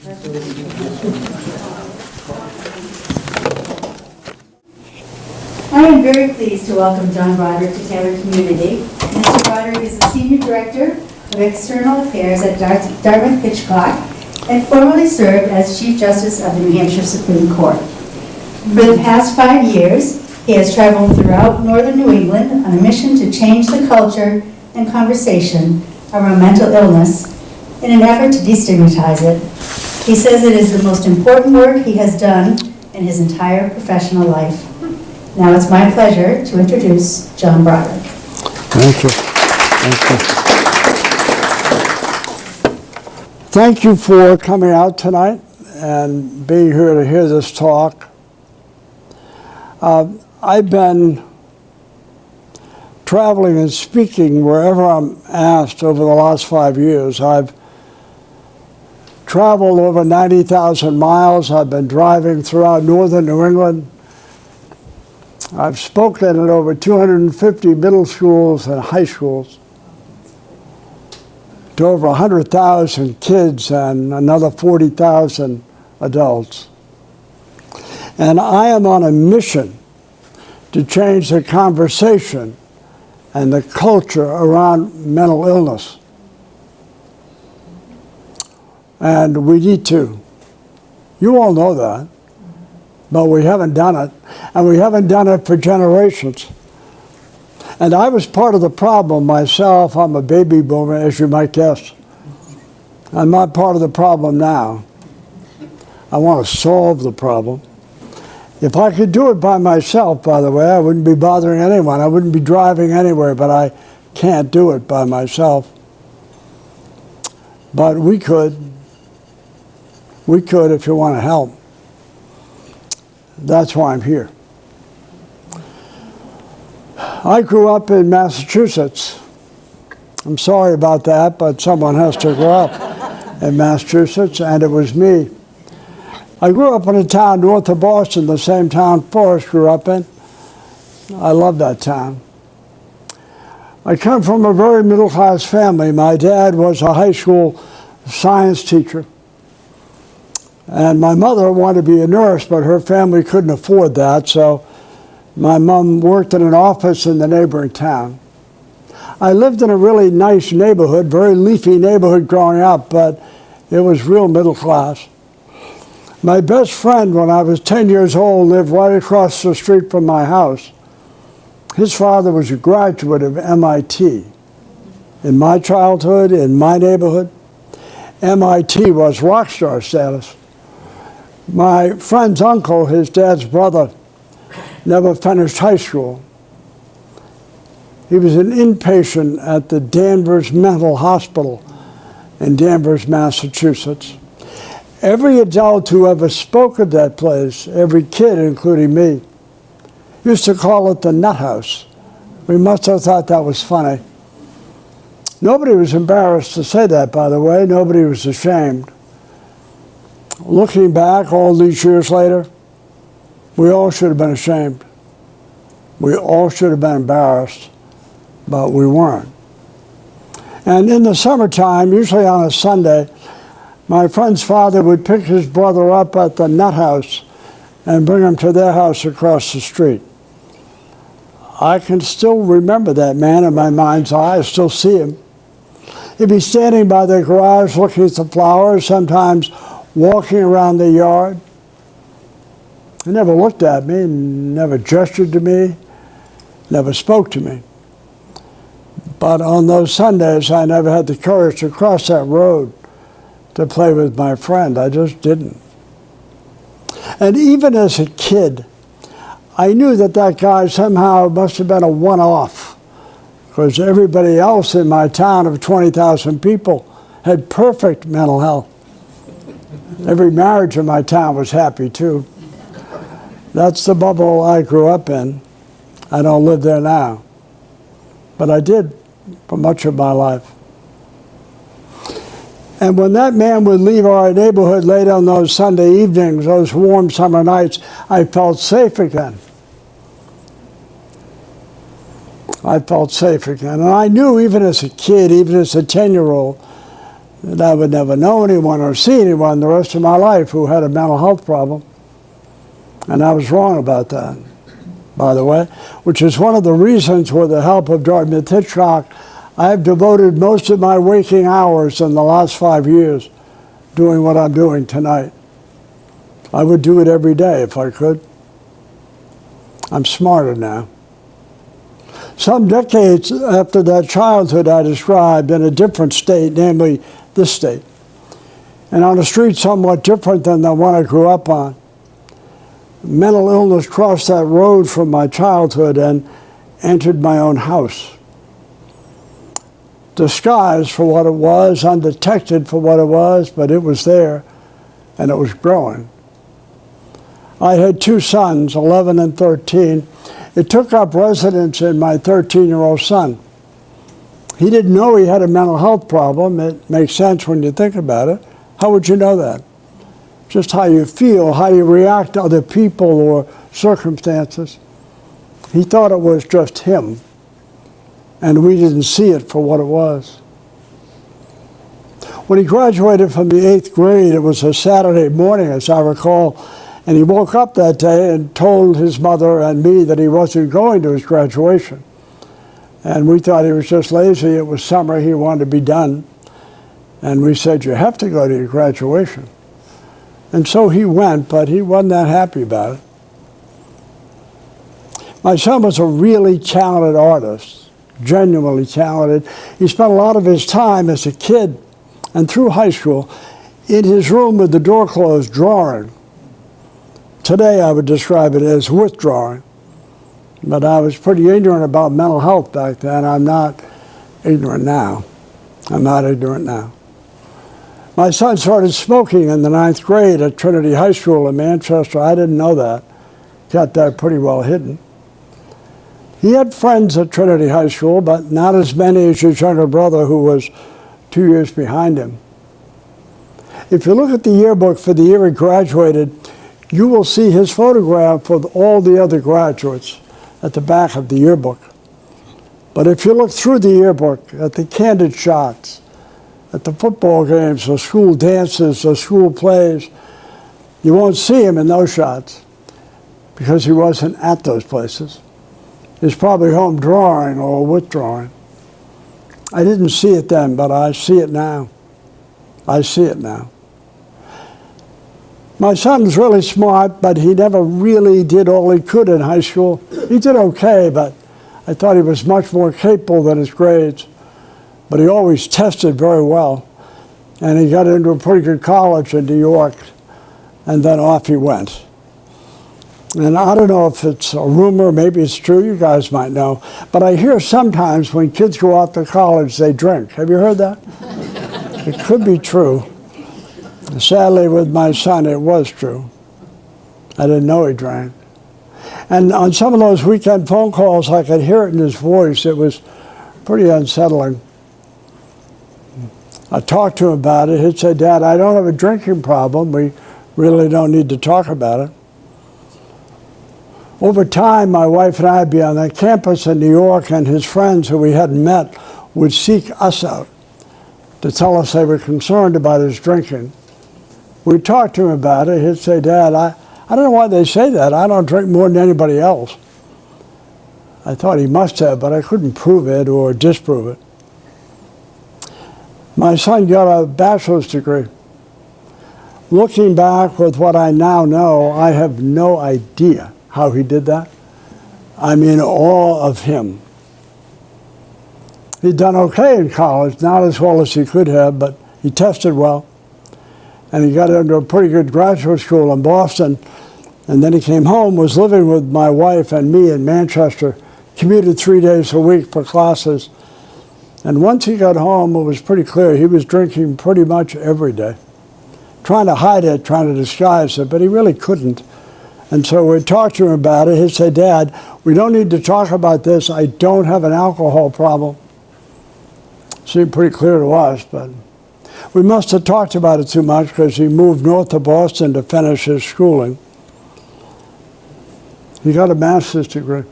I am very pleased to welcome John Broderick to Taylor Community. Mr. Broderick is the Senior Director of External Affairs at Dartmouth-Hitchcock and formerly served as Chief Justice of the New Hampshire Supreme Court. For the past 5 years, he has traveled throughout northern New England on a mission to change the culture and conversation around mental illness in an effort to destigmatize it. He says it is the most important work he has done in his entire professional life. Now it's my pleasure to introduce John Broderick. Thank you. Thank you. Thank you for coming out tonight and being here to hear this talk. I've been traveling and speaking wherever I'm asked over the last 5 years. I've traveled over 90,000 miles. I've been driving throughout northern New England. I've spoken at over 250 middle schools and high schools to over 100,000 kids and another 40,000 adults. And I am on a mission to change the conversation and the culture around mental illness. And we need to. You all know that. But we haven't done it, and we haven't done it for generations. And I was part of the problem myself. I'm a baby boomer, as you might guess. I'm not part of the problem now. I want to solve the problem. If I could do it by myself, by the way, I wouldn't be bothering anyone. I wouldn't be driving anywhere, but I can't do it by myself. But we could. We could if you want to help. That's why I'm here. I grew up in Massachusetts. I'm sorry about that, but someone has to grow up in Massachusetts, and it was me. I grew up in a town north of Boston, the same town Forrest grew up in. I love that town. I come from a very middle-class family. My dad was a high school science teacher. And my mother wanted to be a nurse, but her family couldn't afford that, so my mom worked in an office in the neighboring town. I lived in a really nice neighborhood, very leafy neighborhood growing up, but it was real middle class. My best friend, when I was 10 years old, lived right across the street from my house. His father was a graduate of MIT. In my childhood, in my neighborhood, MIT was rock star status. My friend's uncle, his dad's brother, never finished high school. He was an inpatient at the Danvers Mental Hospital in Danvers, Massachusetts. Every adult who ever spoke at that place, every kid, including me, used to call it the nut house. We must have thought that was funny. Nobody was embarrassed to say that, by the way. Nobody was ashamed. Looking back all these years later, we all should have been ashamed. We all should have been embarrassed, but we weren't. And in the summertime, usually on a Sunday, my friend's father would pick his brother up at the nut house and bring him to their house across the street. I can still remember that man in my mind's eye. I still see him. He'd be standing by the garage looking at the flowers, sometimes walking around the yard. He never looked at me, never gestured to me, never spoke to me. But on those Sundays, I never had the courage to cross that road to play with my friend. I just didn't. And even as a kid, I knew that that guy somehow must have been a one-off, because everybody else in my town of 20,000 people had perfect mental health. Every marriage in my town was happy, too. That's the bubble I grew up in. I don't live there now, but I did for much of my life. And when that man would leave our neighborhood late on those Sunday evenings, those warm summer nights, I felt safe again. I felt safe again. And I knew even as a kid, even as a 10-year-old, that I would never know anyone or see anyone the rest of my life who had a mental health problem. And I was wrong about that, by the way, which is one of the reasons, with the help of Dartmouth Hitchcock, I've devoted most of my waking hours in the last 5 years doing what I'm doing tonight. I would do it every day if I could. I'm smarter now. Some decades after that childhood I described, in a different state, namely this state, and on a street somewhat different than the one I grew up on, mental illness crossed that road from my childhood and entered my own house. Disguised for what it was, undetected for what it was, but it was there, and it was growing. I had 2 sons, 11 and 13. It took up residence in my 13-year-old son. He didn't know he had a mental health problem. It makes sense when you think about it. How would you know that? Just how you feel, how you react to other people or circumstances. He thought it was just him, and we didn't see it for what it was. When he graduated from the 8th grade, it was a Saturday morning, as I recall, and he woke up that day and told his mother and me that he wasn't going to his graduation. And we thought he was just lazy. It was summer. He wanted to be done. And we said, you have to go to your graduation. And so he went, but he wasn't that happy about it. My son was a really talented artist, genuinely talented. He spent a lot of his time as a kid and through high school in his room with the door closed, drawing. Today I would describe it as withdrawing. But I was pretty ignorant about mental health back then. I'm not ignorant now. I'm not ignorant now. My son started smoking in the 9th grade at Trinity High School in Manchester. I didn't know that. Got that pretty well hidden. He had friends at Trinity High School, but not as many as his younger brother, who was 2 years behind him. If you look at the yearbook for the year he graduated, you will see his photograph with all the other graduates at the back of the yearbook. But if you look through the yearbook at the candid shots, at the football games, the school dances, the school plays, you won't see him in those shots because he wasn't at those places. He's probably home drawing or withdrawing. I didn't see it then, but I see it now. I see it now. My son's really smart, but he never really did all he could in high school. He did okay, but I thought he was much more capable than his grades. But he always tested very well. And he got into a pretty good college in New York, and then off he went. And I don't know if it's a rumor, maybe it's true, you guys might know, but I hear sometimes when kids go off to college, they drink. Have you heard that? It could be true. Sadly, with my son, it was true. I didn't know he drank. And on some of those weekend phone calls, I could hear it in his voice. It was pretty unsettling. I talked to him about it. He'd say, Dad, I don't have a drinking problem. We really don't need to talk about it. Over time, my wife and I would be on the campus in New York, and his friends who we hadn't met would seek us out to tell us they were concerned about his drinking. We'd talk to him about it. He'd say, Dad, I don't know why they say that. I don't drink more than anybody else. I thought he must have, but I couldn't prove it or disprove it. My son got a bachelor's degree. Looking back with what I now know, I have no idea how he did that. I'm in awe of him. He'd done okay in college, not as well as he could have, but he tested well. And he got into a pretty good graduate school in Boston. And then he came home, was living with my wife and me in Manchester, commuted 3 days a week for classes. And once he got home, it was pretty clear he was drinking pretty much every day. Trying to hide it, trying to disguise it, but he really couldn't. And so we'd talk to him about it. He'd say, Dad, we don't need to talk about this. I don't have an alcohol problem. Seemed pretty clear to us, but we must have talked about it too much because he moved north to Boston to finish his schooling. He got a master's degree.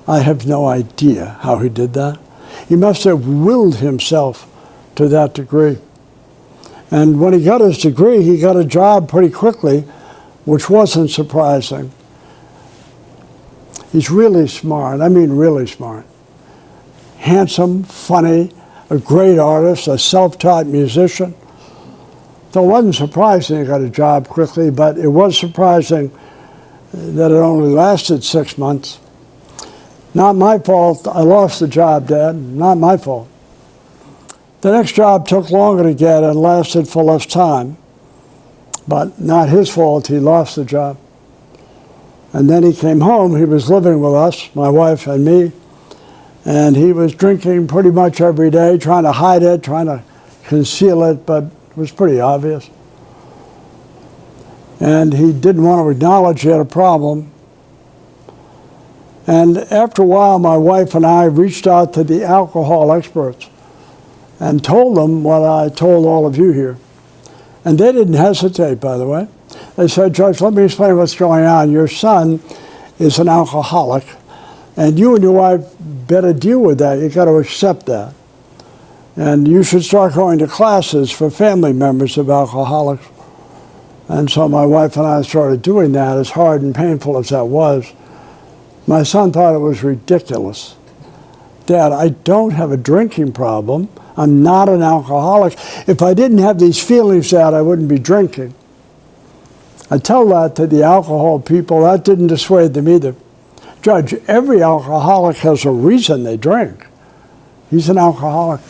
I have no idea how he did that. He must have willed himself to that degree. And when he got his degree, he got a job pretty quickly, which wasn't surprising. He's really smart, I mean really smart. Handsome, funny, a great artist, a self-taught musician. So it wasn't surprising he got a job quickly, but it was surprising that it only lasted 6 months. Not my fault. I lost the job, Dad. Not my fault. The next job took longer to get and lasted for less time, but not his fault. He lost the job. And then he came home. He was living with us, my wife and me, and he was drinking pretty much every day, trying to hide it, trying to conceal it, but it was pretty obvious. And he didn't want to acknowledge he had a problem. And after a while, my wife and I reached out to the alcohol experts and told them what I told all of you here. And they didn't hesitate, by the way. They said, Judge, let me explain what's going on. Your son is an alcoholic, and you and your wife better deal with that. You've got to accept that. And you should start going to classes for family members of alcoholics. And so my wife and I started doing that, as hard and painful as that was. My son thought it was ridiculous. Dad, I don't have a drinking problem. I'm not an alcoholic. If I didn't have these feelings, Dad, I wouldn't be drinking. I tell that to the alcohol people. That didn't dissuade them either. Judge, every alcoholic has a reason they drink. He's an alcoholic.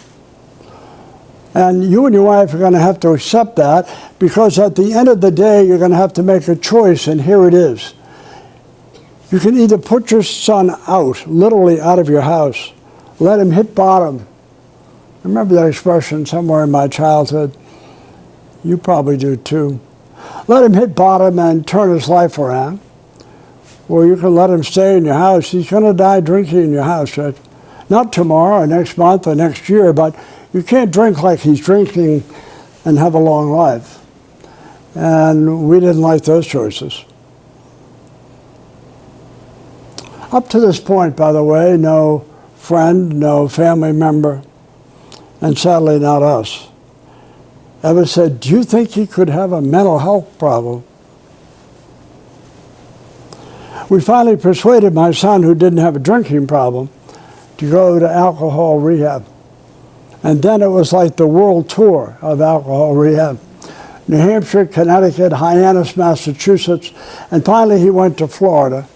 And you and your wife are going to have to accept that, because at the end of the day, you're going to have to make a choice, and here it is. You can either put your son out, literally out of your house, let him hit bottom. I remember that expression somewhere in my childhood. You probably do too. Let him hit bottom and turn his life around. Or you can let him stay in your house. He's going to die drinking in your house, right? Not tomorrow or next month or next year, but you can't drink like he's drinking and have a long life. And we didn't like those choices. Up to this point, by the way, no friend, no family member, and sadly not us, ever said, do you think he could have a mental health problem? We finally persuaded my son, who didn't have a drinking problem, to go to alcohol rehab. And then it was like the world tour of alcohol rehab. New Hampshire, Connecticut, Hyannis, Massachusetts, and finally he went to Florida.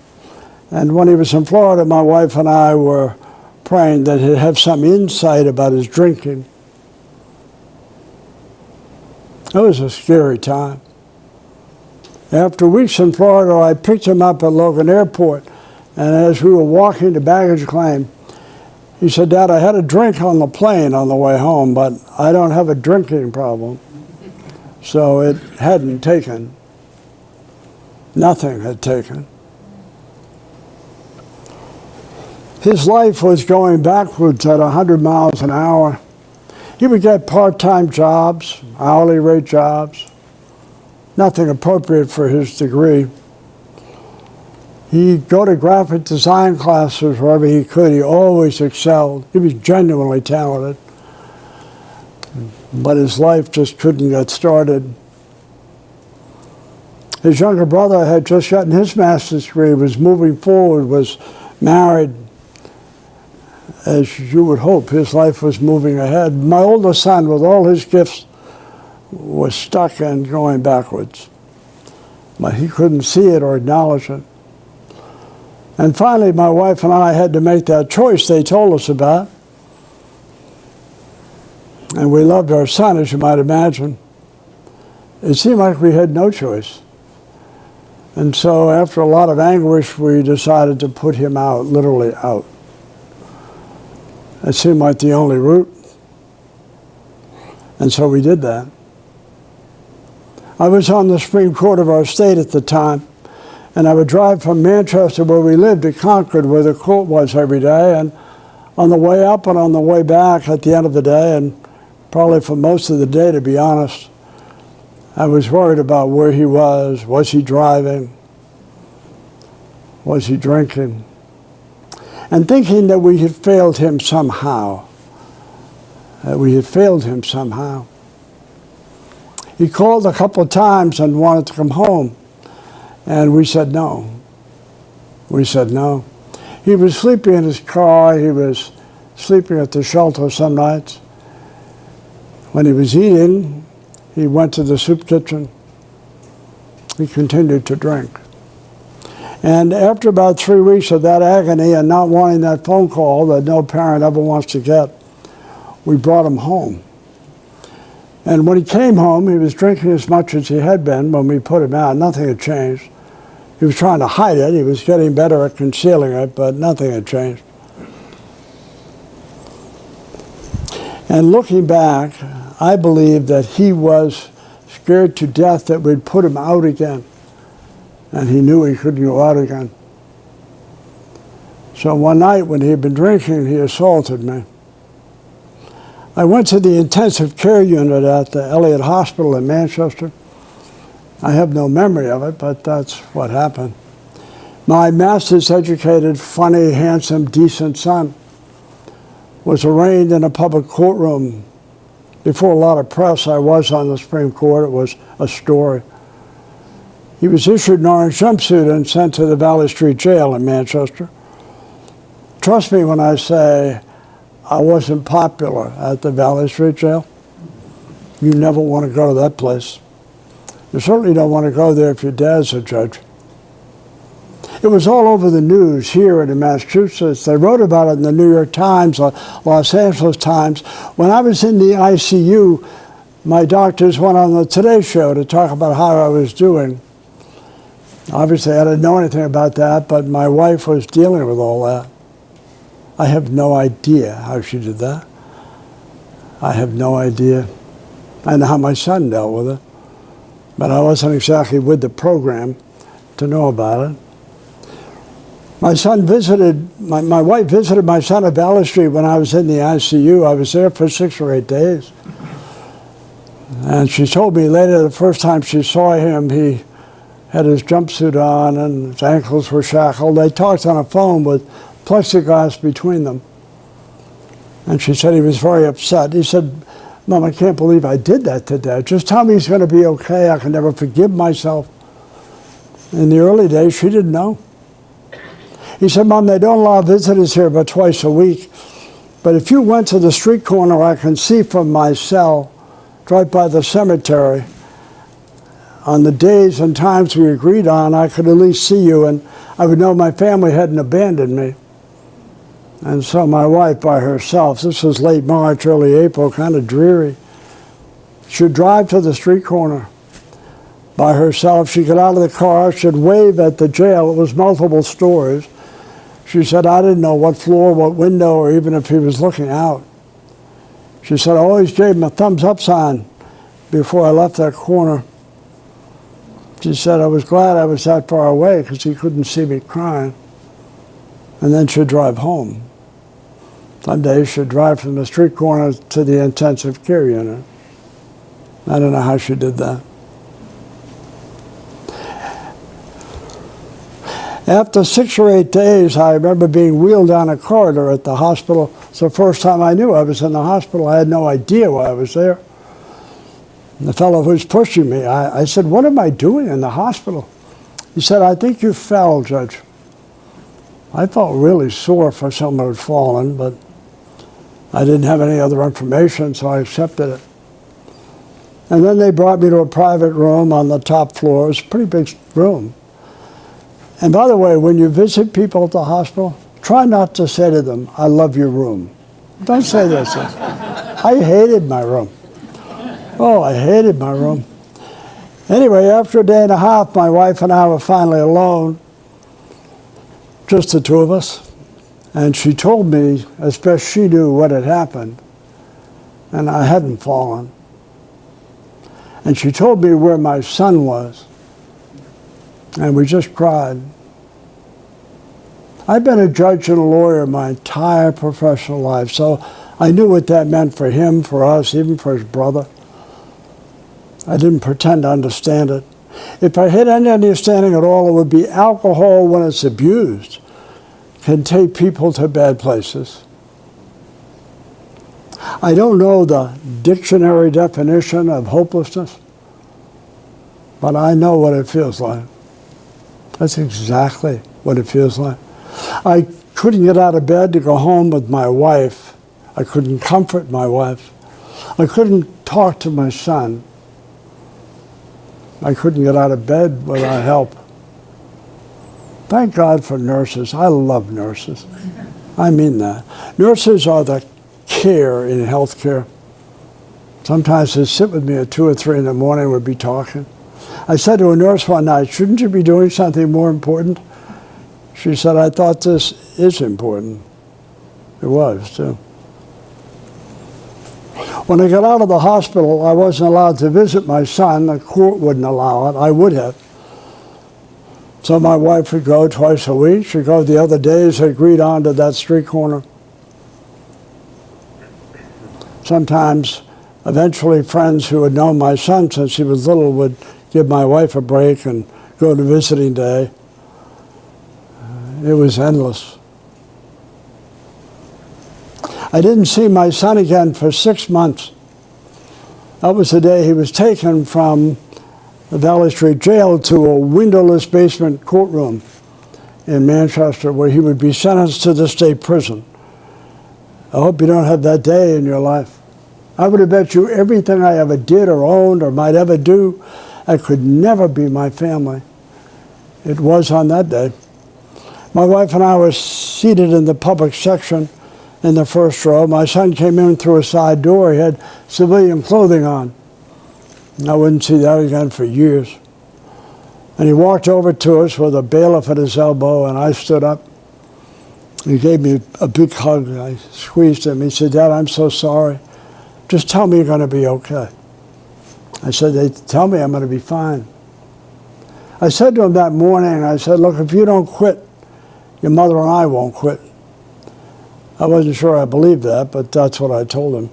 And when he was in Florida, my wife and I were praying that he'd have some insight about his drinking. It was a scary time. After weeks in Florida, I picked him up at Logan Airport, and as we were walking to baggage claim, he said, Dad, I had a drink on the plane on the way home, but I don't have a drinking problem. So it hadn't taken. Nothing had taken. His life was going backwards at 100 miles an hour. He would get part-time jobs, hourly rate jobs, nothing appropriate for his degree. He'd go to graphic design classes wherever he could. He always excelled. He was genuinely talented. But his life just couldn't get started. His younger brother had just gotten his master's degree, was moving forward, was married. As you would hope, his life was moving ahead. My older son, with all his gifts, was stuck and going backwards. But he couldn't see it or acknowledge it. And finally, my wife and I had to make that choice they told us about. And we loved our son, as you might imagine. It seemed like we had no choice. And so after a lot of anguish, we decided to put him out, literally out. It seemed like the only route. And so we did that. I was on the Supreme Court of our state at the time, and I would drive from Manchester, where we lived, to Concord, where the court was, every day. And on the way up and on the way back at the end of the day, and probably for most of the day, to be honest, I was worried about where he was. Was he driving? Was he drinking? And thinking that we had failed him somehow. That we had failed him somehow. He called a couple of times and wanted to come home, and we said no. We said no. He was sleeping in his car. He was sleeping at the shelter some nights. When he was eating, he went to the soup kitchen. He continued to drink. And after about 3 weeks of that agony and not wanting that phone call that no parent ever wants to get, we brought him home. And when he came home, he was drinking as much as he had been when we put him out. Nothing had changed. He was trying to hide it. He was getting better at concealing it, but nothing had changed. And looking back, I believe that he was scared to death that we'd put him out again. And he knew he couldn't go out again. So one night when he had been drinking, he assaulted me. I went to the intensive care unit at the Elliott Hospital in Manchester. I have no memory of it, but that's what happened. My master's educated, funny, handsome, decent son was arraigned in a public courtroom. Before a lot of press, I was on the Supreme Court. It was a story. He was issued an orange jumpsuit and sent to the Valley Street Jail in Manchester. Trust me when I say I wasn't popular at the Valley Street Jail. You never want to go to that place. You certainly don't want to go there if your dad's a judge. It was all over the news here in Massachusetts. They wrote about it in the New York Times, Los Angeles Times. When I was in the ICU, my doctors went on the Today Show to talk about how I was doing. Obviously, I didn't know anything about that, but my wife was dealing with all that. I have no idea how she did that. I have no idea. I know how my son dealt with it, but I wasn't exactly with the program to know about it. My wife visited my son at Valley Street when I was in the ICU. I was there for 6 or 8 days. And she told me later, the first time she saw him, he had his jumpsuit on and his ankles were shackled. They talked on a phone with plexiglass between them. And she said he was very upset. He said, "Mom, I can't believe I did that to Dad. Just tell me he's going to be okay. I can never forgive myself." In the early days, she didn't know. He said, "Mom, they don't allow visitors here but twice a week. But if you went to the street corner, I can see from my cell, right by the cemetery, on the days and times we agreed on, I could at least see you, and I would know my family hadn't abandoned me." And so my wife by herself, this was late March, early April, kind of dreary, she'd drive to the street corner by herself. She'd get out of the car, she'd wave at the jail. It was multiple stories. She said, "I didn't know what floor, what window, or even if he was looking out." She said, "I always gave him a thumbs up sign before I left that corner." She said, "I was glad I was that far away because he couldn't see me crying." And then she'd drive home. Some days she'd drive from the street corner to the intensive care unit. I don't know how she did that. After 6 or 8 days, I remember being wheeled down a corridor at the hospital. It's the first time I knew I was in the hospital. I had no idea why I was there. And the fellow who was pushing me, I said, "What am I doing in the hospital?" He said, "I think you fell, Judge." I felt really sore for someone who had fallen, but I didn't have any other information, so I accepted it. And then they brought me to a private room on the top floor. It was a pretty big room. And by the way, when you visit people at the hospital, try not to say to them, "I love your room." Don't say this. I hated my room. Oh, I hated my room. Anyway, after a day and a half, my wife and I were finally alone, just the two of us. And she told me, as best she knew, what had happened. And I hadn't fallen. And she told me where my son was. And we just cried. I've been a judge and a lawyer my entire professional life, so I knew what that meant for him, for us, even for his brother. I didn't pretend to understand it. If I had any understanding at all, it would be alcohol, when it's abused, can take people to bad places. I don't know the dictionary definition of hopelessness, but I know what it feels like. That's exactly what it feels like. I couldn't get out of bed to go home with my wife. I couldn't comfort my wife. I couldn't talk to my son. I couldn't get out of bed without help. Thank God for nurses. I love nurses. I mean that. Nurses are the care in healthcare. Sometimes they'd sit with me at 2 or 3 in the morning and we'd be talking. I said to a nurse one night, shouldn't you be doing something more important? She said, I thought this is important. It was, too. When I got out of the hospital, I wasn't allowed to visit my son. The court wouldn't allow it. I would have. So my wife would go twice a week. She'd go the other days. Agreed on to that street corner. Sometimes, eventually, friends who had known my son since he was little would give my wife a break and go to visiting day. It was endless. I didn't see my son again for 6 months. That was the day he was taken from the Valley Street Jail to a windowless basement courtroom in Manchester where he would be sentenced to the state prison. I hope you don't have that day in your life. I would have bet you everything I ever did or owned or might ever do, I could never be my family. It was on that day. My wife and I were seated in the public section in the first row. My son came in through a side door. He had civilian clothing on. I wouldn't see that again for years. And he walked over to us with a bailiff at his elbow, and I stood up. He gave me a big hug. I squeezed him. He said, Dad, I'm so sorry. Just tell me you're going to be okay. I said, they tell me I'm going to be fine. I said to him that morning, I said, look, if you don't quit, your mother and I won't quit. I wasn't sure I believed that, but that's what I told him.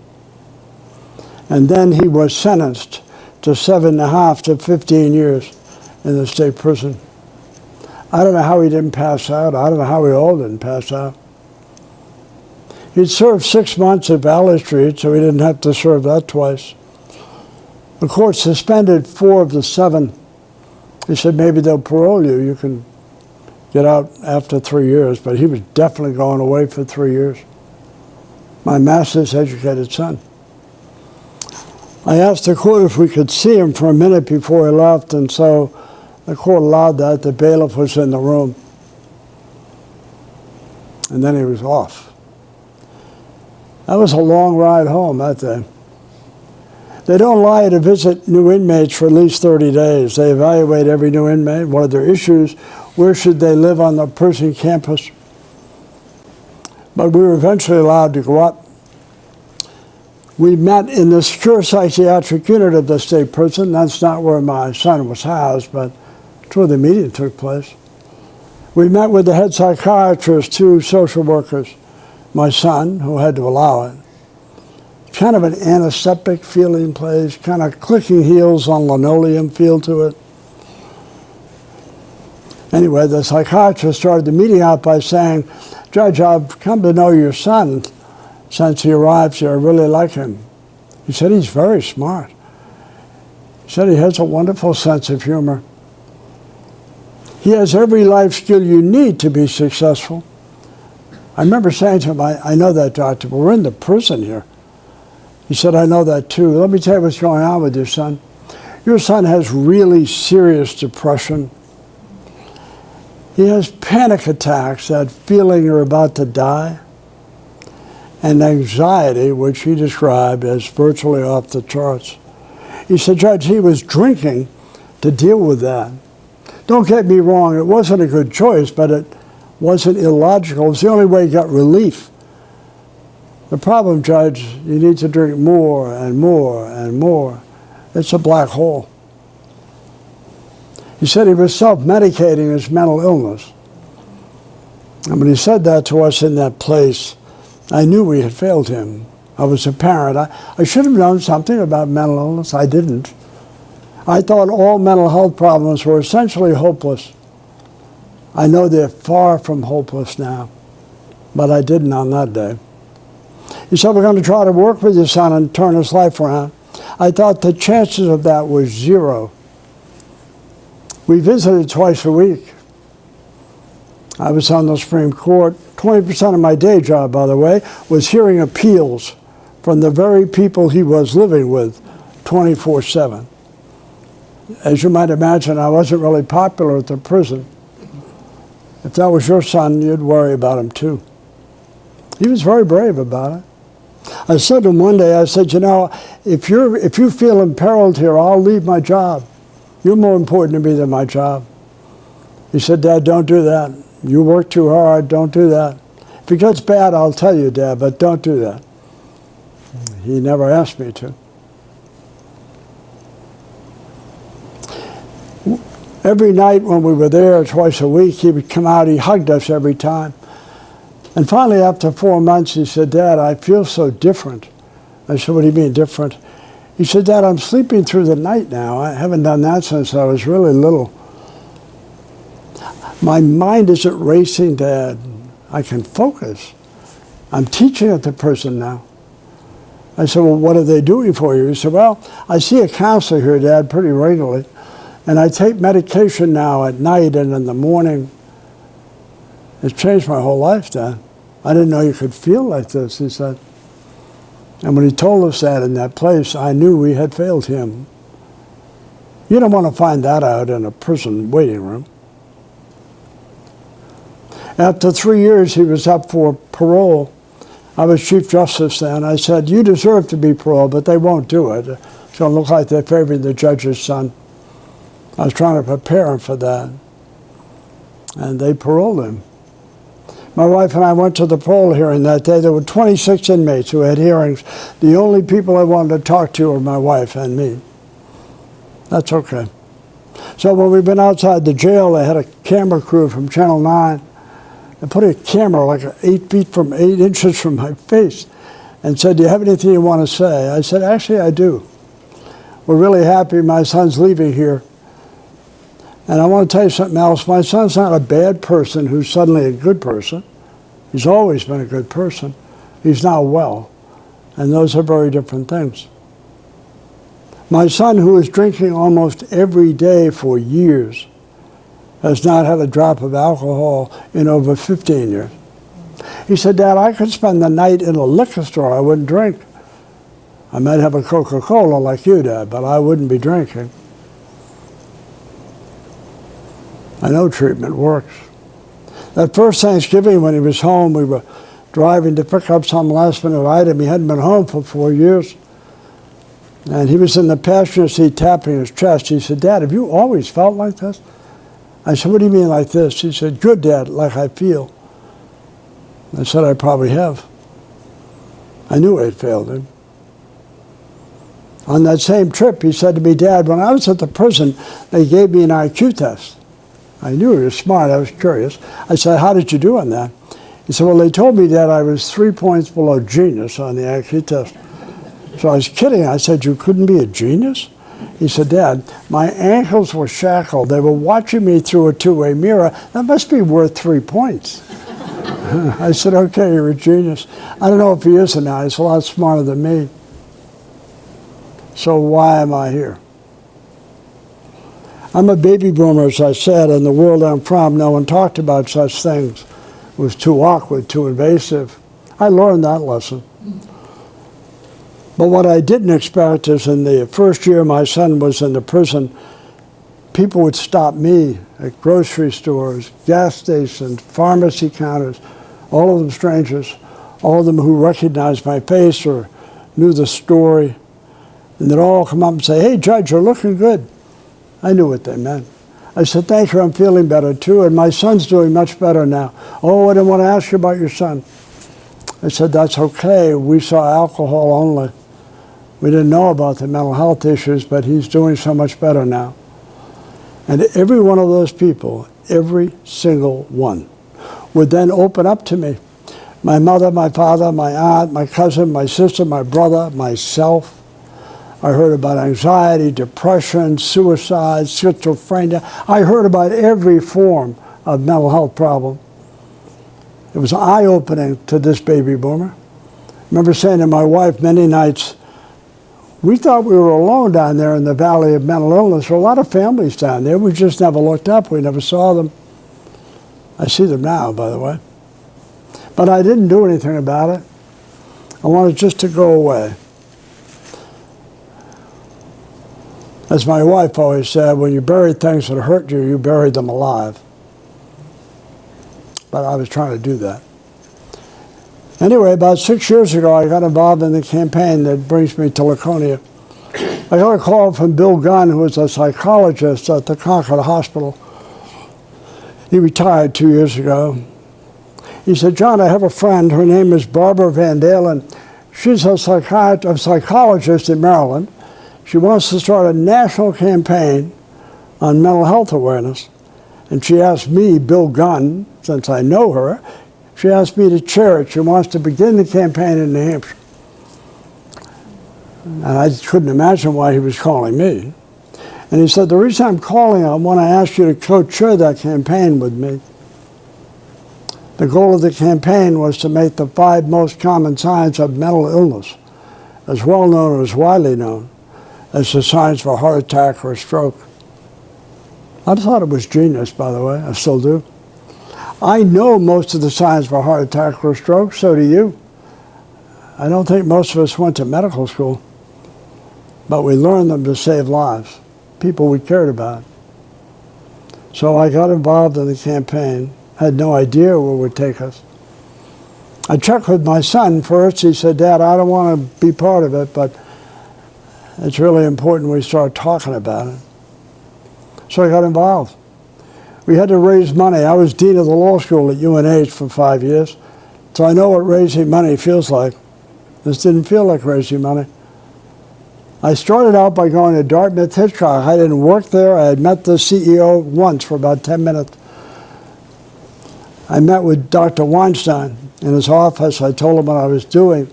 And then he was sentenced to 7.5 to 15 years in the state prison. I don't know how he didn't pass out. I don't know how we all didn't pass out. He'd served 6 months at Valley Street, so he didn't have to serve that twice. The court suspended 4 of the 7. He said, maybe they'll parole you. You can get out after 3 years, but he was definitely going away for 3 years. My master's educated son. I asked the court if we could see him for a minute before he left, and so the court allowed that. The bailiff was in the room. And then he was off. That was a long ride home that day. They don't lie to visit new inmates for at least 30 days. They evaluate every new inmate. What are their issues? Where should they live on the prison campus? But we were eventually allowed to go up. We met in the secure psychiatric unit of the state prison. That's not where my son was housed, but it's where the meeting took place. We met with the head psychiatrist, 2 social workers, my son, who had to allow it. Kind of an antiseptic feeling place, kind of clicking heels on linoleum feel to it. Anyway, the psychiatrist started the meeting out by saying, Judge, I've come to know your son since he arrived here. I really like him. He said he's very smart. He said he has a wonderful sense of humor. He has every life skill you need to be successful. I remember saying to him, I know that, doctor, but we're in the prison here. He said, I know that too. Let me tell you what's going on with your son. Your son has really serious depression. He has panic attacks, that feeling you're about to die, and anxiety, which he described as virtually off the charts. He said, Judge, he was drinking to deal with that. Don't get me wrong, it wasn't a good choice, but it wasn't illogical. It was the only way he got relief. The problem, Judge, you need to drink more and more and more. It's a black hole. He said he was self-medicating his mental illness. And when he said that to us in that place, I knew we had failed him. I was a parent. I should have known something about mental illness. I didn't. I thought all mental health problems were essentially hopeless. I know they're far from hopeless now, but I didn't on that day. He said, we're going to try to work with your son and turn his life around. I thought the chances of that were 0. We visited twice a week. I was on the Supreme Court. 20% of my day job, by the way, was hearing appeals from the very people he was living with 24/7. As you might imagine, I wasn't really popular at the prison. If that was your son, you'd worry about him too. He was very brave about it. I said to him one day, I said, you know, if you feel imperiled here, I'll leave my job. You're more important to me than my job. He said, Dad, don't do that. You work too hard, don't do that. If it gets bad, I'll tell you, Dad, but don't do that. He never asked me to. Every night when we were there, twice a week, he would come out, he hugged us every time. And finally, after 4 months, he said, Dad, I feel so different. I said, what do you mean different? He said, Dad, I'm sleeping through the night now. I haven't done that since I was really little. My mind isn't racing, Dad. I can focus. I'm teaching at the prison now. I said, well, what are they doing for you? He said, well, I see a counselor here, Dad, pretty regularly. And I take medication now at night and in the morning. It's changed my whole life, Dad. I didn't know you could feel like this, he said. And when he told us that in that place, I knew we had failed him. You don't want to find that out in a prison waiting room. After 3 years, he was up for parole. I was Chief Justice then. I said, you deserve to be paroled, but they won't do it. It's going to look like they're favoring the judge's son. I was trying to prepare him for that. And they paroled him. My wife and I went to the parole hearing that day. There were 26 inmates who had hearings. The only people I wanted to talk to were my wife and me. That's okay. So when we've been outside the jail, they had a camera crew from Channel 9. They put a camera like 8 inches from my face and said, do you have anything you want to say? I said, actually, I do. We're really happy my son's leaving here. And I want to tell you something else. My son's not a bad person who's suddenly a good person. He's always been a good person. He's now well. And those are very different things. My son, who is drinking almost every day for years, has not had a drop of alcohol in over 15 years. He said, Dad, I could spend the night in a liquor store. I wouldn't drink. I might have a Coca-Cola like you, Dad, but I wouldn't be drinking. I know treatment works. That first Thanksgiving when he was home, we were driving to pick up some last-minute item. He hadn't been home for 4 years. And he was in the passenger seat tapping his chest. He said, Dad, have you always felt like this? I said, what do you mean like this? He said, good, Dad, like I feel. I said, I probably have. I knew I had failed him. On that same trip, he said to me, Dad, when I was at the prison, they gave me an IQ test. I knew he was smart. I was curious. I said, how did you do on that? He said, well, they told me that I was 3 points below genius on the IQ test. So I was kidding. I said, you couldn't be a genius? He said, Dad, my ankles were shackled. They were watching me through a two-way mirror. That must be worth 3 points. I said, okay, you're a genius. I don't know if he is or not. He's a lot smarter than me. So why am I here? I'm a baby boomer, as I said, and the world I'm from, no one talked about such things. It was too awkward, too invasive. I learned that lesson. But what I didn't expect is in the first year my son was in the prison, people would stop me at grocery stores, gas stations, pharmacy counters, all of them strangers, all of them who recognized my face or knew the story. And they'd all come up and say, hey, Judge, you're looking good. I knew what they meant. I said, thank you, I'm feeling better too, and my son's doing much better now. Oh, I didn't want to ask you about your son. I said, that's okay. We saw alcohol only. We didn't know about the mental health issues, but he's doing so much better now. And every one of those people, every single one, would then open up to me. My mother, my father, my aunt, my cousin, my sister, my brother, myself. I heard about anxiety, depression, suicide, schizophrenia. I heard about every form of mental health problem. It was eye-opening to this baby boomer. I remember saying to my wife many nights, We thought we were alone down there in the Valley of Mental Illness. There were a lot of families down there. We just never looked up. We never saw them. I see them now, by the way. But I didn't do anything about it. I wanted just to go away. As my wife always said, when you bury things that hurt you, you bury them alive. But I was trying to do that. Anyway, about 6 years ago, I got involved in the campaign that brings me to Laconia. I got a call from Bill Gunn, who was a psychologist at the Concord Hospital. He retired 2 years ago. He said, John, I have a friend. Her name is Barbara Van Dalen. She's a psychologist in Maryland. She wants to start a national campaign on mental health awareness. And she asked me, Bill Gunn, since I know her, she asked me to chair it. She wants to begin the campaign in New Hampshire. And I couldn't imagine why he was calling me. And he said, the reason I'm calling, I want to ask you to co-chair that campaign with me. The goal of the campaign was to make the 5 most common signs of mental illness, as well known or as widely known, as the signs for a heart attack or a stroke. I thought it was genius, by the way. I still do. I know most of the signs for a heart attack or a stroke, so do you. I don't think most of us went to medical school, but we learned them to save lives, people we cared about. So I got involved in the campaign, had no idea where it would take us. I checked with my son first. He said, Dad, I don't want to be part of it, but it's really important we start talking about it. So I got involved. We had to raise money. I was dean of the law school at UNH for 5 years, so I know what raising money feels like. This didn't feel like raising money. I started out by going to Dartmouth Hitchcock. I didn't work there. I had met the CEO once for about 10 minutes. I met with Dr. Weinstein in his office. I told him what I was doing,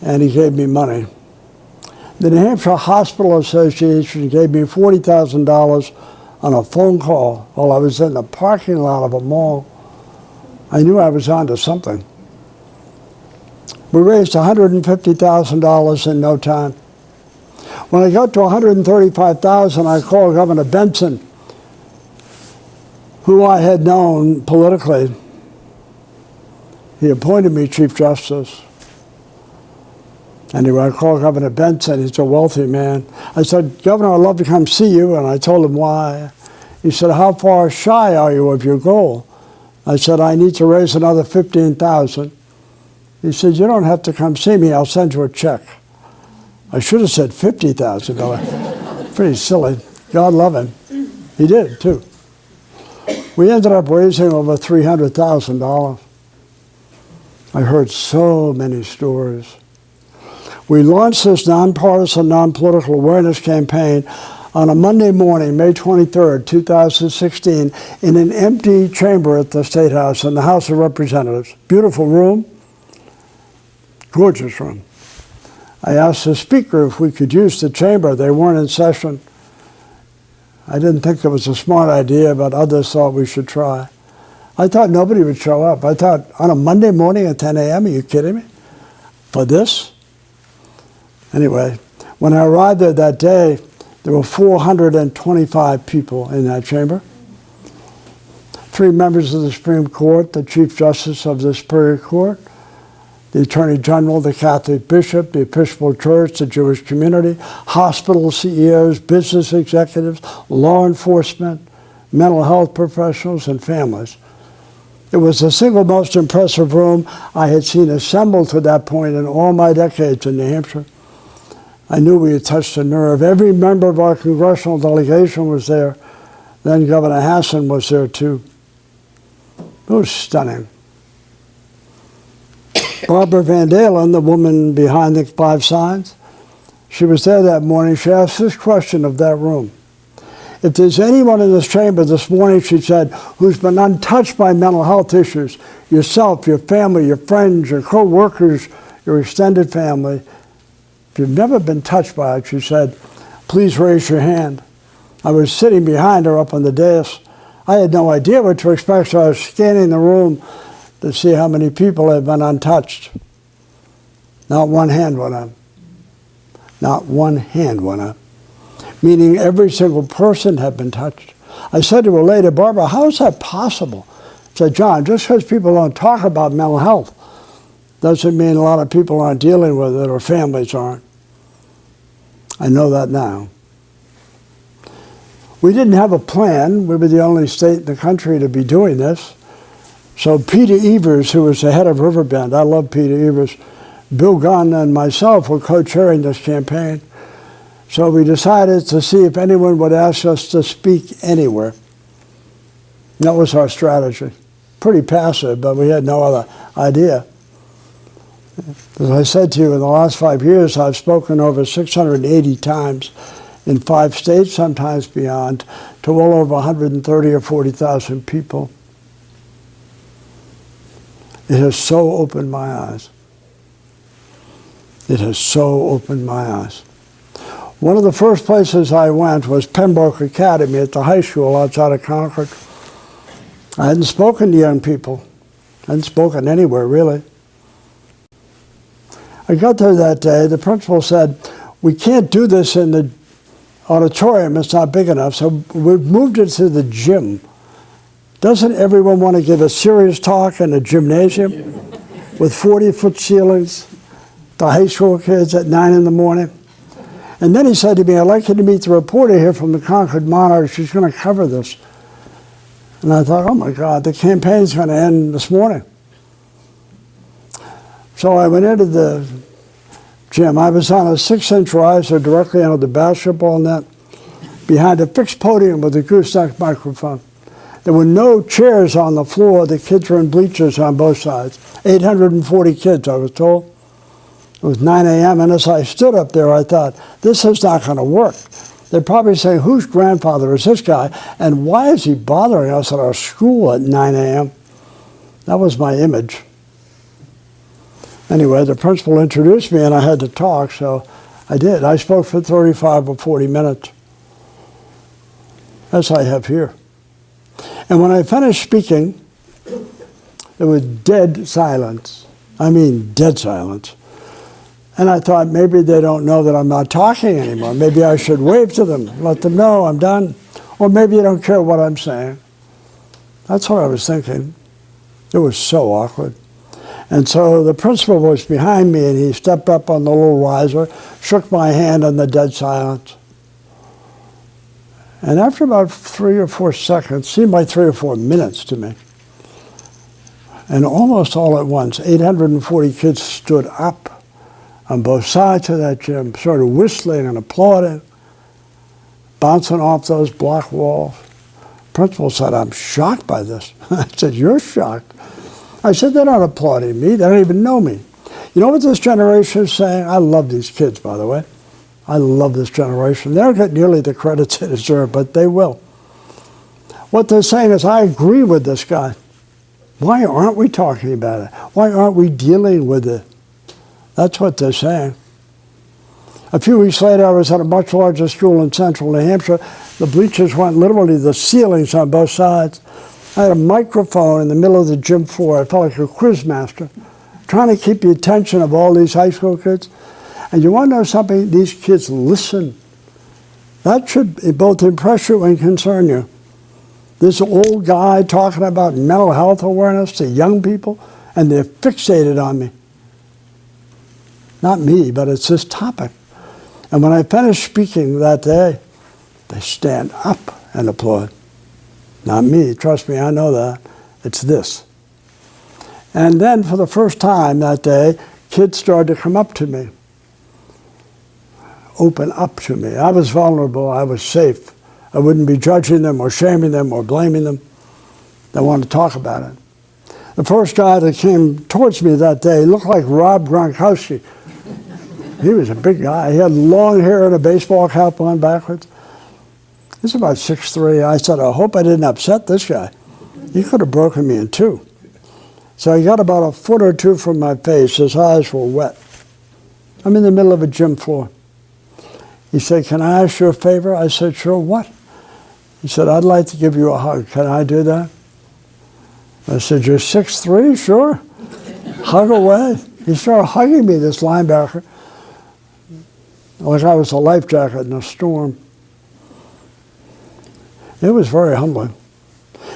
and he gave me money. The New Hampshire Hospital Association gave me $40,000 on a phone call while I was in the parking lot of a mall. I knew I was onto something. We raised $150,000 in no time. When I got to $135,000, I called Governor Benson, who I had known politically. He appointed me Chief Justice. Anyway, I called Governor Benson. He's a wealthy man. I said, Governor, I'd love to come see you, and I told him why. He said, how far shy are you of your goal? I said, I need to raise another $15,000. He said, you don't have to come see me. I'll send you a check. I should have said $50,000. Pretty silly. God love him. He did, too. We ended up raising over $300,000. I heard so many stories. We launched this nonpartisan, non-political awareness campaign on a Monday morning, May 23rd, 2016, in an empty chamber at the State House in the House of Representatives. Beautiful room, gorgeous room. I asked the speaker if we could use the chamber. They weren't in session. I didn't think it was a smart idea, but others thought we should try. I thought nobody would show up. I thought, on a Monday morning at 10 a.m., are you kidding me? For this? Anyway, when I arrived there that day, there were 425 people in that chamber. 3 members of the Supreme Court, the Chief Justice of the Superior Court, the Attorney General, the Catholic Bishop, the Episcopal Church, the Jewish community, hospital CEOs, business executives, law enforcement, mental health professionals, and families. It was the single most impressive room I had seen assembled to that point in all my decades in New Hampshire. I knew we had touched a nerve. Every member of our congressional delegation was there. Then Governor Hassan was there too. It was stunning. Barbara Van Dalen, the woman behind the 5 signs, she was there that morning. She asked this question of that room. If there's anyone in this chamber this morning, she said, who's been untouched by mental health issues, yourself, your family, your friends, your co-workers, your extended family, if you've never been touched by it, she said, please raise your hand. I was sitting behind her up on the dais. I had no idea what to expect, so I was scanning the room to see how many people had been untouched. Not one hand went up. Not one hand went up, meaning every single person had been touched. I said to her later, Barbara, how is that possible? I said, John, just because people don't talk about mental health doesn't mean a lot of people aren't dealing with it or families aren't. I know that now. We didn't have a plan. We were the only state in the country to be doing this. So Peter Evers, who was the head of Riverbend, I love Peter Evers, Bill Gunn and myself were co-chairing this campaign. So we decided to see if anyone would ask us to speak anywhere. That was our strategy. Pretty passive, but we had no other idea. As I said to you, in the last 5 years, I've spoken over 680 times in 5 states, sometimes beyond, to well over 130 or 40,000 people. It has so opened my eyes. It has so opened my eyes. One of the first places I went was Pembroke Academy at the high school outside of Concord. I hadn't spoken to young people. I hadn't spoken anywhere, really. I got there that day. The principal said, we can't do this in the auditorium. It's not big enough. So we moved it to the gym. Doesn't everyone want to give a serious talk in a gymnasium with 40-foot ceilings, the high school kids at 9 in the morning? And then he said to me, I'd like you to meet the reporter here from the Concord Monarch. She's going to cover this. And I thought, oh my God, the campaign's going to end this morning. So I went into the gym. I was on a 6-inch riser directly under the basketball net behind a fixed podium with a gooseneck microphone. There were no chairs on the floor. The kids were in bleachers on both sides. 840 kids, I was told. It was 9 a.m., and as I stood up there, I thought, this is not going to work. They're probably saying, whose grandfather is this guy, and why is he bothering us at our school at 9 a.m.? That was my image. Anyway, the principal introduced me, and I had to talk, so I did. I spoke for 35 or 40 minutes, as I have here. And when I finished speaking, there was dead silence. I mean, dead silence. And I thought, maybe they don't know that I'm not talking anymore. Maybe I should wave to them, let them know I'm done. Or maybe they don't care what I'm saying. That's what I was thinking. It was so awkward. And so the principal was behind me, and he stepped up on the little riser, shook my hand in the dead silence. And after about 3 or 4 seconds, seemed like 3 or 4 minutes to me, and almost all at once, 840 kids stood up on both sides of that gym, started whistling and applauding, bouncing off those block walls. The principal said, I'm shocked by this. I said, you're shocked. I said, they're not applauding me. They don't even know me. You know what this generation is saying? I love these kids, by the way. I love this generation. They don't get nearly the credit they deserve, but they will. What they're saying is, I agree with this guy. Why aren't we talking about it? Why aren't we dealing with it? That's what they're saying. A few weeks later, I was at a much larger school in central New Hampshire. The bleachers went literally the ceilings on both sides. I had a microphone in the middle of the gym floor. I felt like a quiz master, trying to keep the attention of all these high school kids. And you want to know something? These kids listen. That should both impress you and concern you. This old guy talking about mental health awareness to young people, and they're fixated on me. Not me, but it's this topic. And when I finished speaking that day, they stand up and applaud. Not me, trust me, I know that. It's this. And then for the first time that day, kids started to come up to me, open up to me. I was vulnerable, I was safe. I wouldn't be judging them or shaming them or blaming them. They wanted to talk about it. The first guy that came towards me that day looked like Rob Gronkowski. He was a big guy. He had long hair and a baseball cap on backwards. He's about 6'3". I said, I hope I didn't upset this guy. He could have broken me in two. So he got about a foot or two from my face. His eyes were wet. I'm in the middle of a gym floor. He said, can I ask you a favor? I said, sure, what? He said, I'd like to give you a hug. Can I do that? I said, you're 6'3", sure. Hug away. He started hugging me, this linebacker. like I was a life jacket in a storm. It was very humbling.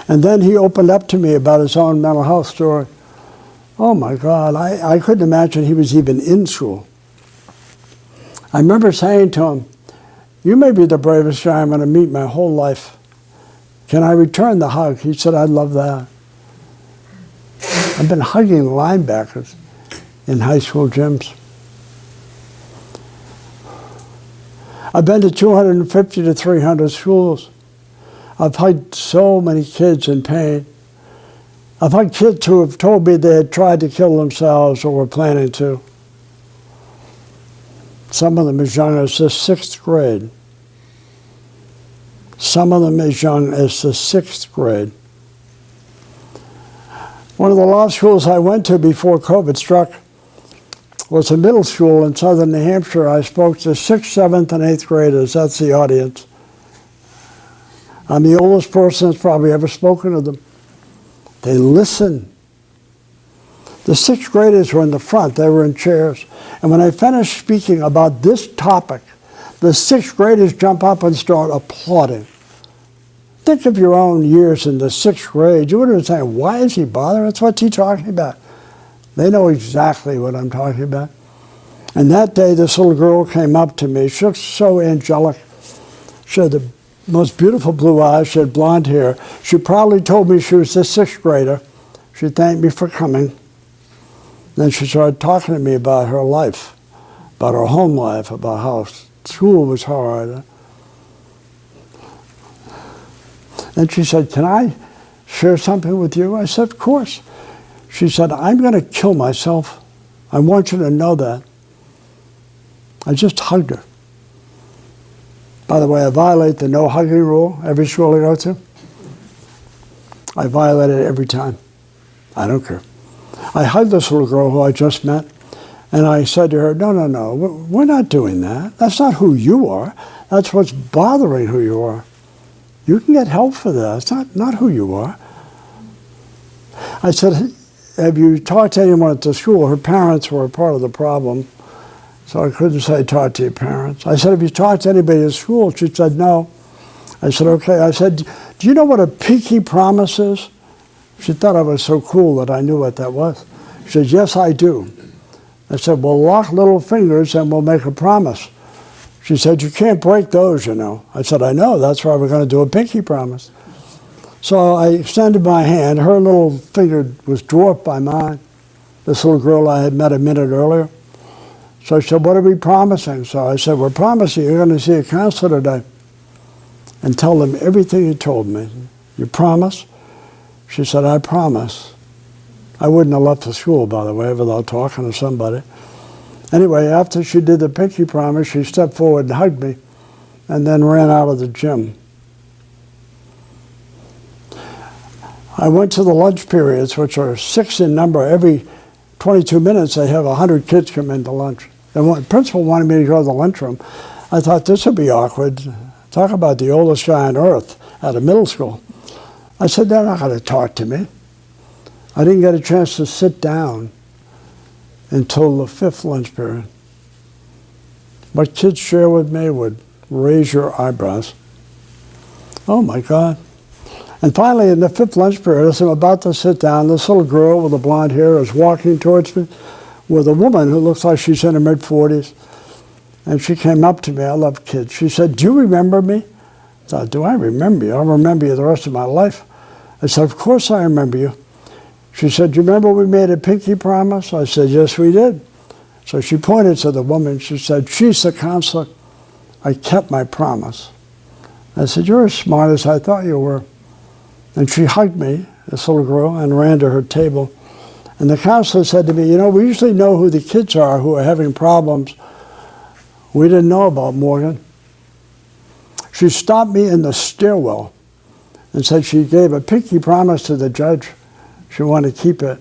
And then he opened up to me about his own mental health story. Oh my God, I couldn't imagine he was even in school. I remember saying to him, "You may be the bravest guy I'm going to meet my whole life. Can I return the hug?" He said, "I'd love that." I've been hugging linebackers in high school gyms. I've been to 250 to 300 schools. I've hugged so many kids in pain. I've hugged kids who have told me they had tried to kill themselves or were planning to. Some of them as young as the 6th grade. Some of them as young as the 6th grade. One of the law schools I went to before COVID struck was a middle school in southern New Hampshire. I spoke to 6th, 7th, and 8th graders. That's the audience. I'm the oldest person that's probably ever spoken to them. They listen. The 6th graders were in the front. They were in chairs. And when I finished speaking about this topic, the 6th graders jump up and start applauding. Think of your own years in the 6th grade. You would have been saying, "Why is he bothering? That's what's he talking about?" They know exactly what I'm talking about. And that day, this little girl came up to me. She looked so angelic. She had the most beautiful blue eyes. She had blonde hair. She probably told me she was a 6th grader. She thanked me for coming. Then she started talking to me about her life, about her home life, about how school was hard. And she said, "Can I share something with you?" I said, "Of course." She said, "I'm going to kill myself. I want you to know that." I just hugged her. By the way, I violate the no hugging rule every school I go to. I violate it every time. I don't care. I hugged this little girl who I just met, and I said to her, no, we're not doing that. That's not who you are. That's what's bothering who you are. You can get help for that. It's not who you are. I said, "Have you talked to anyone at the school?" Her parents were a part of the problem, so I couldn't say talk to your parents. I said, "Have you talked to anybody at school?" She said, "No." I said, "Okay." I said, "Do you know what a pinky promise is?" She thought I was so cool that I knew what that was. She said, "Yes, I do." I said, "Well, lock little fingers and we'll make a promise." She said, "You can't break those, you know." I said, "I know, that's why we're going to do a pinky promise." So I extended my hand. Her little finger was dwarfed by mine, this little girl I had met a minute earlier. So she said, "What are we promising?" So I said, "We're promising you're going to see a counselor today and tell them everything you told me. You promise?" She said, "I promise." I wouldn't have left the school, by the way, without talking to somebody. Anyway, after she did the pinky promise, she stepped forward and hugged me and then ran out of the gym. I went to the lunch periods, which are 6 in number. Every 22 minutes, they have 100 kids come into lunch. The principal wanted me to go to the lunchroom. I thought this would be awkward. Talk about the oldest guy on earth at a middle school. I said, "They're not going to talk to me." I didn't get a chance to sit down until the 5th lunch period. What kids share with me would raise your eyebrows. Oh my God. And finally, in the 5th lunch period, as I'm about to sit down, this little girl with the blonde hair is walking towards me with a woman who looks like she's in her mid-40s. And she came up to me. I love kids. She said, "Do you remember me?" I thought, "Do I remember you? I'll remember you the rest of my life." I said, "Of course I remember you." She said, "Do you remember we made a pinky promise?" I said, "Yes, we did." So she pointed to the woman. She said, "She's the counselor. I kept my promise." I said, "You're as smart as I thought you were." And she hugged me, this little girl, and ran to her table. And the counselor said to me, "You know, we usually know who the kids are who are having problems. We didn't know about Morgan." She stopped me in the stairwell and said she gave a pinky promise to the judge. She wanted to keep it.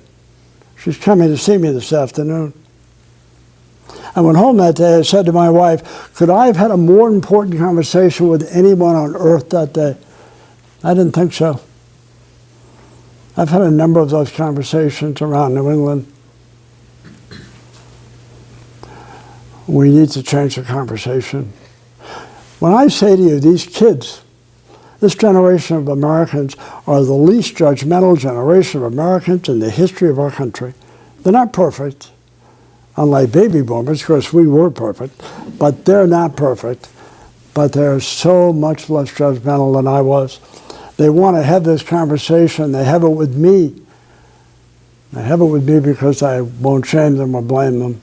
She's coming to see me this afternoon. I went home that day. I said to my wife, "Could I have had a more important conversation with anyone on earth that day?" I didn't think so. I've had a number of those conversations around New England. We need to change the conversation. When I say to you, these kids, this generation of Americans are the least judgmental generation of Americans in the history of our country. They're not perfect, unlike baby boomers, because we were perfect, but they're not perfect. But they're so much less judgmental than I was. They want to have this conversation. They have it with me. They have it with me because I won't shame them or blame them.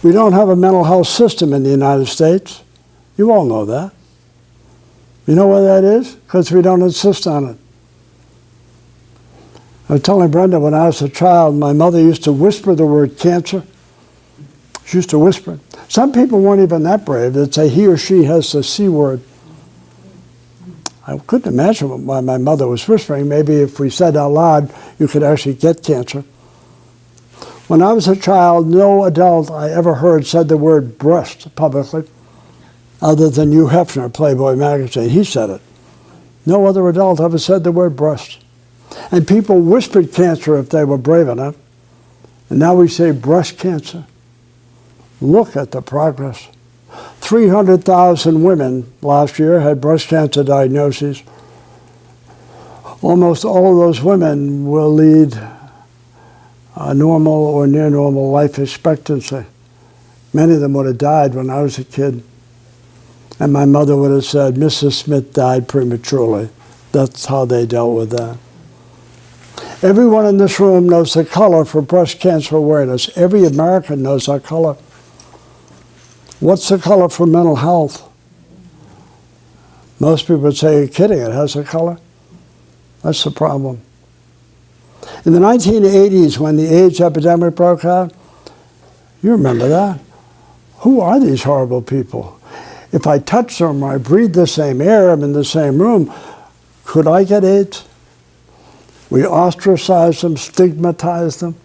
We don't have a mental health system in the United States. You all know that. You know why that is? Because we don't insist on it. I was telling Brenda, when I was a child, my mother used to whisper the word cancer. She used to whisper it. Some people weren't even that brave. They'd say he or she has the C word. I couldn't imagine why my mother was whispering. Maybe if we said out loud, you could actually get cancer. When I was a child, no adult I ever heard said the word breast publicly, other than Hugh Hefner, Playboy magazine. He said it. No other adult ever said the word breast. And people whispered cancer if they were brave enough. And now we say breast cancer. Look at the progress. 300,000 women last year had breast cancer diagnoses. Almost all of those women will lead a normal or near normal life expectancy. Many of them would have died when I was a kid. And my mother would have said, Mrs. Smith died prematurely. That's how they dealt with that. Everyone in this room knows the color for breast cancer awareness. Every American knows that color. What's the color for mental health? Most people would say, you're kidding, it has a color. That's the problem. In the 1980s, when the AIDS epidemic broke out, you remember that? Who are these horrible people? If I touch them or I breathe the same air, I'm in the same room, could I get AIDS? We ostracized them, stigmatized them.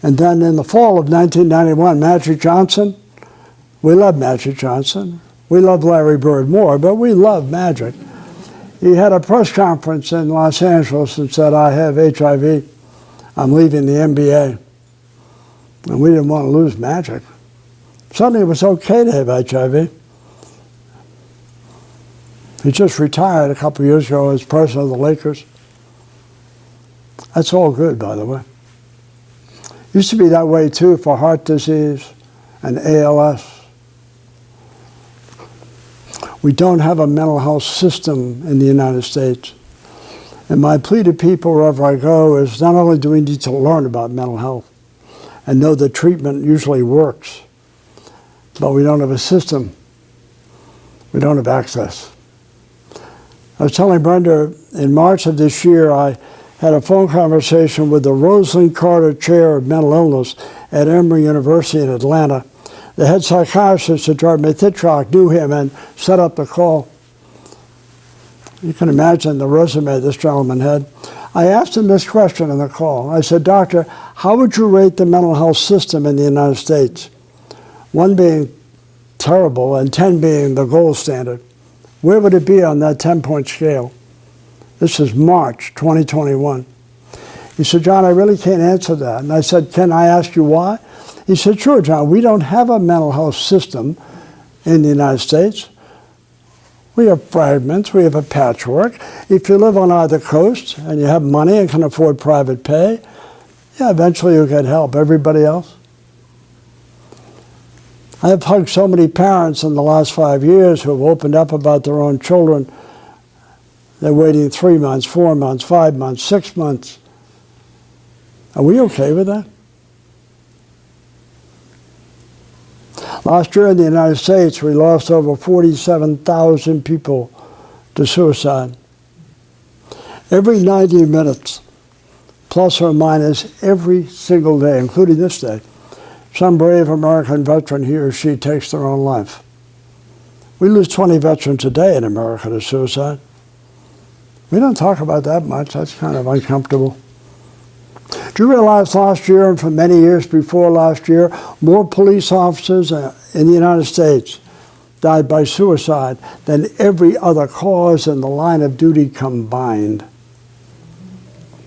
And then in the fall of 1991, Magic Johnson, we love Magic Johnson. We love Larry Bird more, but we love Magic. He had a press conference in Los Angeles and said, I have HIV. I'm leaving the NBA. And we didn't want to lose Magic. Suddenly it was okay to have HIV. He just retired a couple of years ago as president of the Lakers. That's all good, by the way. Used to be that way, too, for heart disease and ALS. We don't have a mental health system in the United States. And my plea to people wherever I go is not only do we need to learn about mental health and know that treatment usually works, but we don't have a system. We don't have access. I was telling Brenda, in March of this year, I had a phone conversation with the Rosalind Carter Chair of Mental Illness at Emory University in Atlanta. The head psychiatrist at Dartmouth Hitchcock knew him and set up the call. You can imagine the resume this gentleman had. I asked him this question in the call. I said, Doctor, how would you rate the mental health system in the United States? 1 being terrible and 10 being the gold standard. Where would it be on that 10-point scale? This is March 2021. He said, John, I really can't answer that. And I said, can I ask you why? He said, sure, John, we don't have a mental health system in the United States. We have fragments, we have a patchwork. If you live on either coast and you have money and can afford private pay, yeah, eventually you'll get help. Everybody else? I have hugged so many parents in the last 5 years who have opened up about their own children. They're waiting 3 months, 4 months, 5 months, 6 months. Are we okay with that? Last year in the United States, we lost over 47,000 people to suicide. Every 90 minutes, plus or minus every single day, including this day, some brave American veteran, he or she, takes their own life. We lose 20 veterans a day in America to suicide. We don't talk about that much. That's kind of uncomfortable. Do you realize last year and for many years before last year, more police officers in the United States died by suicide than every other cause in the line of duty combined?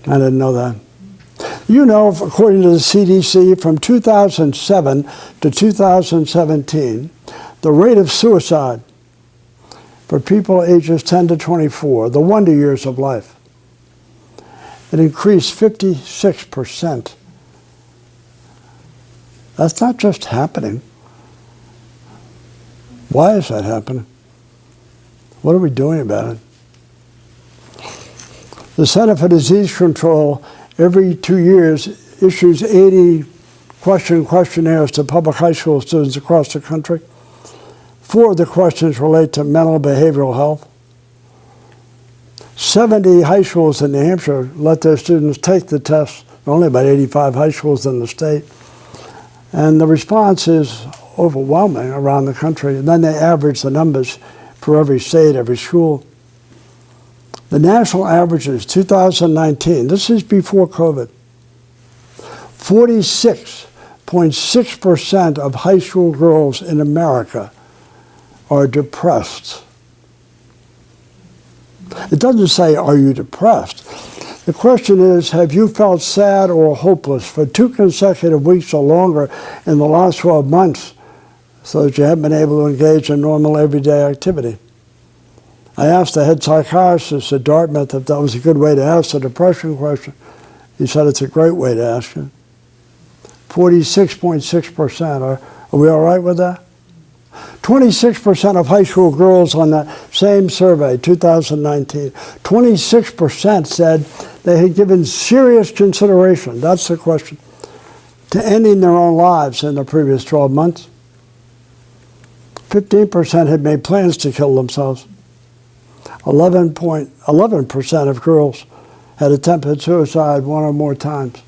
I didn't know that. You know, according to the CDC, from 2007 to 2017, the rate of suicide for people ages 10 to 24, the wonder years of life, it increased 56%. That's not just happening. Why is that happening? What are we doing about it? The Center for Disease Control every 2 years issues 80 questionnaires to public high school students across the country. 4 of the questions relate to mental behavioral health. 70 high schools in New Hampshire let their students take the test, only about 85 high schools in the state. And the response is overwhelming around the country. And then they average the numbers for every state, every school. The national average is 2019. This is before COVID. 46.6% of high school girls in America are depressed. It doesn't say, are you depressed? The question is, have you felt sad or hopeless for 2 consecutive weeks or longer in the last 12 months so that you haven't been able to engage in normal everyday activity? I asked the head psychiatrist at Dartmouth if that was a good way to ask the depression question. He said it's a great way to ask it. 46.6%. Are we all right with that? 26% of high school girls on that same survey, 2019, 26% said they had given serious consideration, that's the question, to ending their own lives in the previous 12 months. 15% had made plans to kill themselves. 11% of girls had attempted suicide 1 or more times.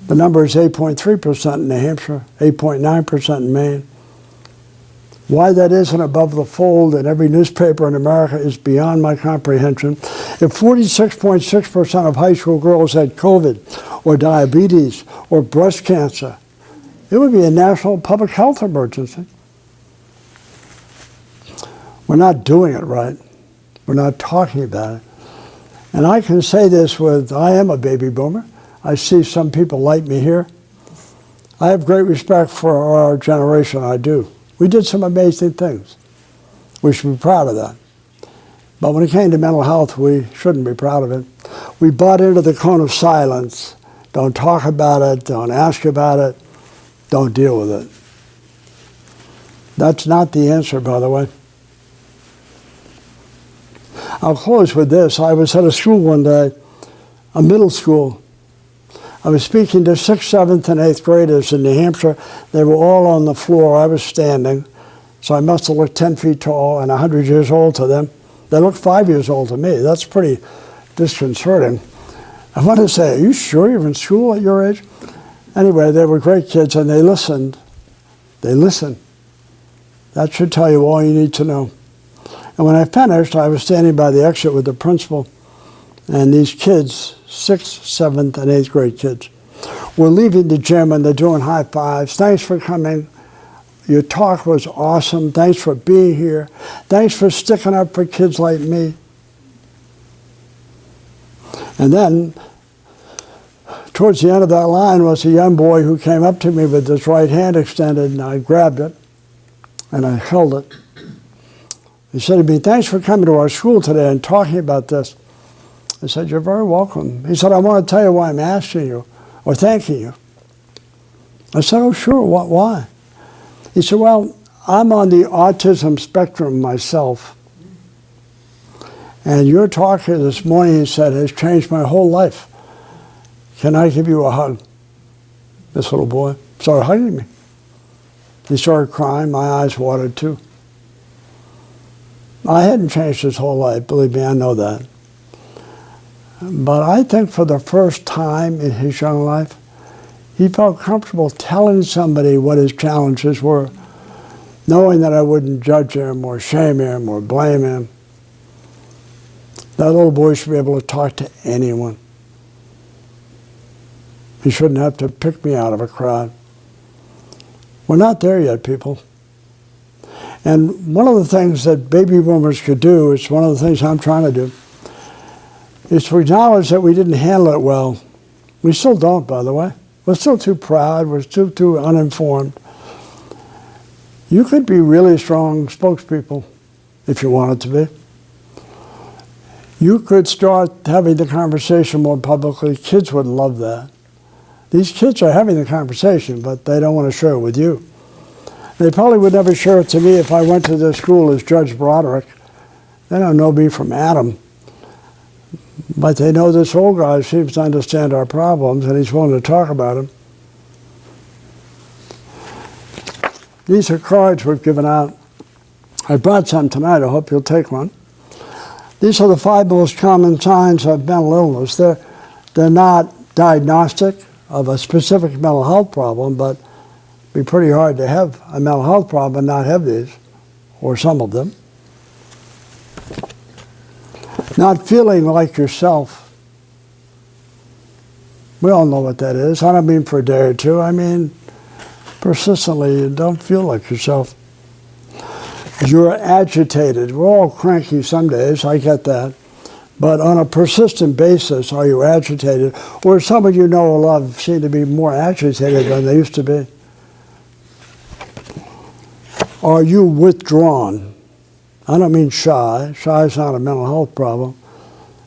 The number is 8.3% in New Hampshire, 8.9% in Maine. Why that isn't above the fold in every newspaper in America is beyond my comprehension. If 46.6% of high school girls had COVID or diabetes or breast cancer, it would be a national public health emergency. We're not doing it right. We're not talking about it. And I can say this I am a baby boomer. I see some people like me here. I have great respect for our generation, I do. We did some amazing things. We should be proud of that. But when it came to mental health, we shouldn't be proud of it. We bought into the cone of silence. Don't talk about it, don't ask about it, don't deal with it. That's not the answer, by the way. I'll close with this. I was at a school one day, a middle school. I was speaking to 6th, 7th, and 8th graders in New Hampshire. They were all on the floor. I was standing. So I must have looked 10 feet tall and 100 years old to them. They looked 5 years old to me. That's pretty disconcerting. I want to say, are you sure you're in school at your age? Anyway, they were great kids, and they listened. They listened. That should tell you all you need to know. And when I finished, I was standing by the exit with the principal, and these kids, 6th, 7th, and 8th grade kids, were leaving the gym, and they're doing high fives. Thanks for coming. Your talk was awesome. Thanks for being here. Thanks for sticking up for kids like me. And then, towards the end of that line was a young boy who came up to me with his right hand extended, and I grabbed it, and I held it. He said to me, thanks for coming to our school today and talking about this. I said, you're very welcome. He said, I want to tell you why I'm asking you, or thanking you. I said, oh, sure, why? He said, well, I'm on the autism spectrum myself. And your talk here this morning, he said, has changed my whole life. Can I give you a hug? This little boy started hugging me. He started crying. My eyes watered too. I hadn't changed his whole life. Believe me, I know that. But I think for the first time in his young life, he felt comfortable telling somebody what his challenges were, knowing that I wouldn't judge him or shame him or blame him. That little boy should be able to talk to anyone. He shouldn't have to pick me out of a crowd. We're not there yet, people. And one of the things that baby boomers could do, it's one of the things I'm trying to do, is to acknowledge that we didn't handle it well We still don't, by the way. We're still too proud. We're still too uninformed. You could be really strong spokespeople if you wanted to be. You could start having the conversation more publicly. Kids would love that. These kids are having the conversation, but they don't want to share it with you. They probably would never share it to me if I went to their school as Judge Broderick. They don't know me from Adam. But they know this old guy seems to understand our problems, and he's willing to talk about them. These are cards we've given out. I brought some tonight. I hope you'll take one. These are the 5 most common signs of mental illness. They're not diagnostic of a specific mental health problem, but it'd be pretty hard to have a mental health problem and not have these, or some of them. Not feeling like yourself. We all know what that is. I don't mean for a day or two. I mean persistently, you don't feel like yourself. You're agitated. We're all cranky some days, I get that. But on a persistent basis, are you agitated? Or some you know or love seem to be more agitated than they used to be. Are you withdrawn? I don't mean shy. Shy is not a mental health problem.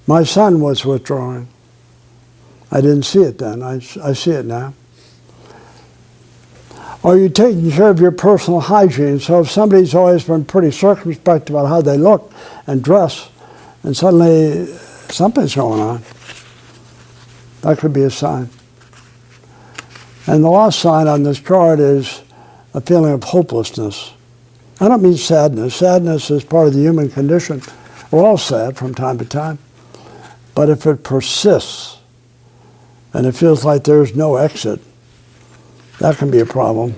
My son was withdrawing. I didn't see it then. I see it now. Are you taking care of your personal hygiene? So if somebody's always been pretty circumspect about how they look and dress, and suddenly something's going on, that could be a sign. And the last sign on this card is a feeling of hopelessness. I don't mean sadness. Sadness is part of the human condition. We're all sad from time to time. But if it persists and it feels like there's no exit, that can be a problem.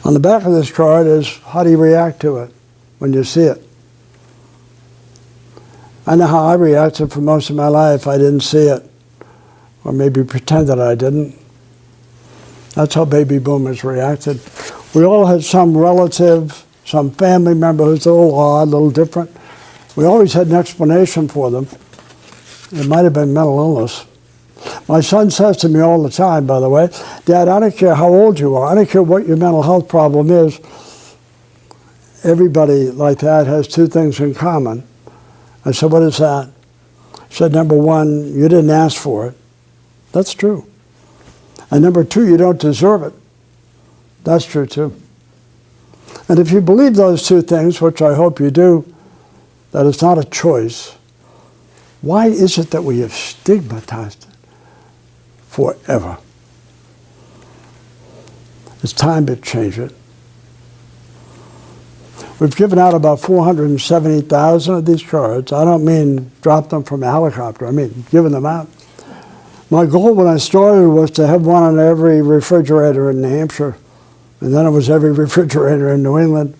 On the back of this card is how do you react to it when you see it? I know how I reacted for most of my life. I didn't see it, or maybe pretended I didn't. That's how baby boomers reacted. We all had some relative, some family member who's a little odd, a little different. We always had an explanation for them. It might have been mental illness. My son says to me all the time, by the way, Dad, I don't care how old you are. I don't care what your mental health problem is. Everybody like that has 2 things in common. I said, what is that? He said, number 1, you didn't ask for it. That's true. And number 2, you don't deserve it. That's true too. And if you believe those 2 things, which I hope you do, that it's not a choice, why is it that we have stigmatized it forever? It's time to change it. We've given out about 470,000 of these cards. I don't mean drop them from a helicopter. I mean giving them out. My goal when I started was to have one on every refrigerator in New Hampshire. And then it was every refrigerator in New England.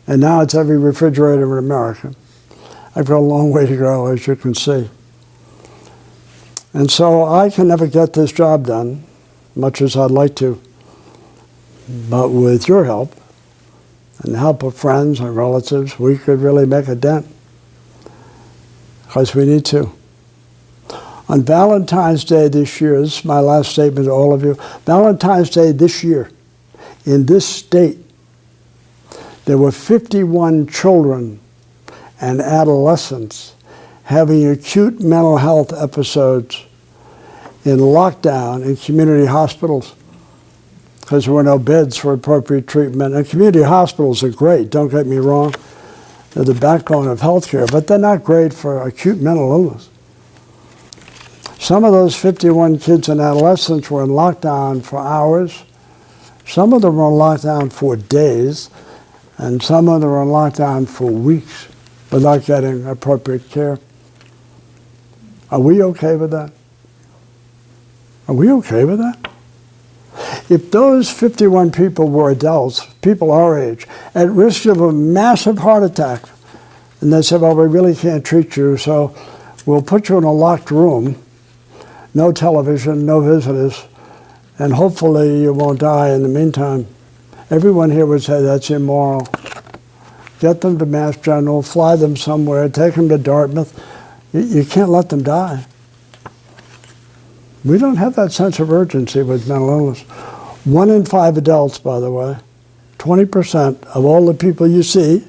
And now it's every refrigerator in America. I've got a long way to go, as you can see. And so I can never get this job done, much as I'd like to. But with your help, and the help of friends and relatives, we could really make a dent. Because we need to. On Valentine's Day this year, this is my last statement to all of you, Valentine's Day this year, in this state, there were 51 children and adolescents having acute mental health episodes in lockdown in community hospitals because there were no beds for appropriate treatment. And community hospitals are great, don't get me wrong. They're the backbone of healthcare, but they're not great for acute mental illness. Some of those 51 kids and adolescents were in lockdown for hours. Some of them were in lockdown for days, and some of them were in lockdown for weeks without getting appropriate care. Are we okay with that? Are we okay with that? If those 51 people were adults, people our age, at risk of a massive heart attack, and they said, well, we really can't treat you, so we'll put you in a locked room, no television, no visitors, and hopefully you won't die in the meantime. Everyone here would say that's immoral. Get them to Mass General, fly them somewhere, take them to Dartmouth. You can't let them die. We don't have that sense of urgency with mental illness. 1 in 5 adults, by the way, 20% of all the people you see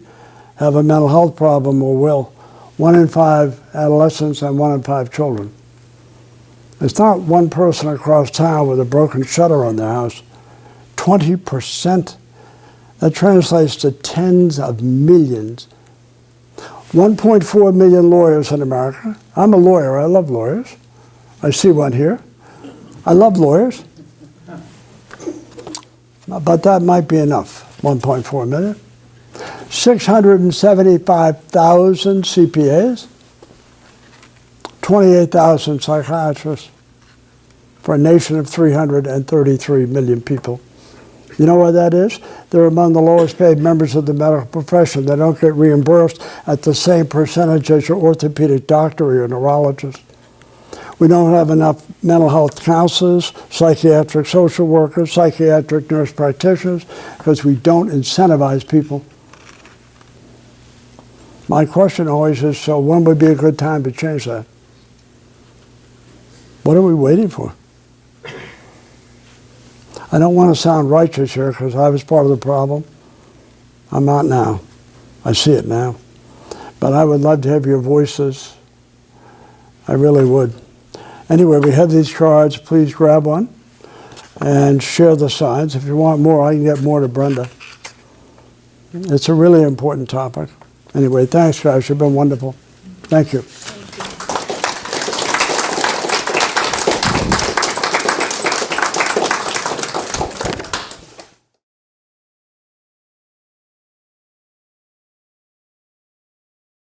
have a mental health problem or will. 1 in 5 adolescents and 1 in 5 children. It's not one person across town with a broken shutter on their house. 20%. That translates to tens of millions. 1.4 million lawyers in America. I'm a lawyer. I love lawyers. I see one here. I love lawyers. But that might be enough, 1.4 million. 675,000 CPAs, 28,000 psychiatrists for a nation of 333 million people. You know why that is? They're among the lowest paid members of the medical profession. They don't get reimbursed at the same percentage as your orthopedic doctor or your neurologist. We don't have enough mental health counselors, psychiatric social workers, psychiatric nurse practitioners, because we don't incentivize people. My question always is, so when would be a good time to change that? What are we waiting for? I don't want to sound righteous here because I was part of the problem. I'm not now. I see it now. But I would love to have your voices. I really would. Anyway, we have these cards. Please grab one and share the signs. If you want more, I can get more to Brenda. It's a really important topic. Anyway, thanks, guys. You've been wonderful. Thank you.